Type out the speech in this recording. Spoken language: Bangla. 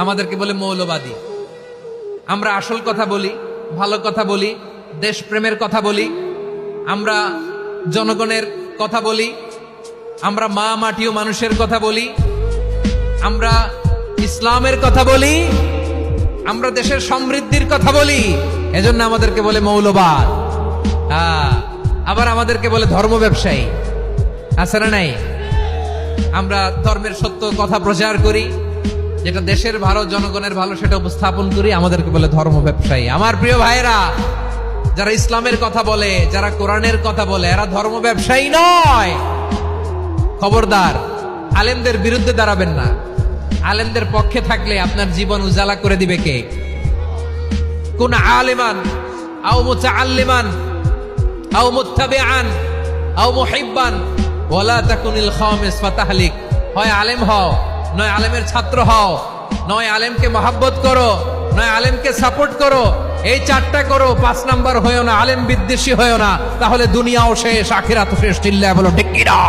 আমাদেরকে বলে মৌলবাদী। আমরা আসল কথা বলি, ভালো কথা বলি, দেশপ্রেমের কথা বলি, আমরা জনগণের কথা বলি, আমরা মা মাটি ও মানুষের কথা বলি, আমরা ইসলামের কথা বলি, আমরা দেশের সমৃদ্ধির কথা বলি। এজন্য আমাদেরকে বলে মৌলবাদ। আবার আমাদেরকে বলে ধর্ম ব্যবসায়ী। আছে না নাই? আমরা ধর্মের সত্য কথা প্রচার করি, যেটা দেশের ভালো, জনগণের ভালো, সেটা উপস্থাপন করি, আমাদেরকে বলে ধর্ম ব্যবসায়ী। আমার প্রিয় ভাইরা, যারা ইসলামের কথা বলে, যারা কোরআনের কথা বলে, এরা ধর্ম ব্যবসায়ী নয়। খবরদার, আলেমদের বিরুদ্ধে দাঁড়াবেন না। আলেমদের পক্ষে থাকলে আপনার জীবন উজালা করে দিবে কে? কুন আলিমান আও মুতাআল্লিমান আও মুত্তাবিআন আও মুহিব্বান ওয়ালা তাকুনিল খামিস ফাতাহলিক। হয় আলেম হও, নয় আলেমের ছাত্র হও, নয় আলেমকে মহব্বত করো, নয় আলেমকে সাপোর্ট করো। এই চারটা করো, 5 নাম্বার হয়েও না, আলেম বিদ্বেষী হয়েও না, তাহলে দুনিয়াও শেষ, আখিরাতও শেষ। চিল্লায় বলো ঠিক কি না?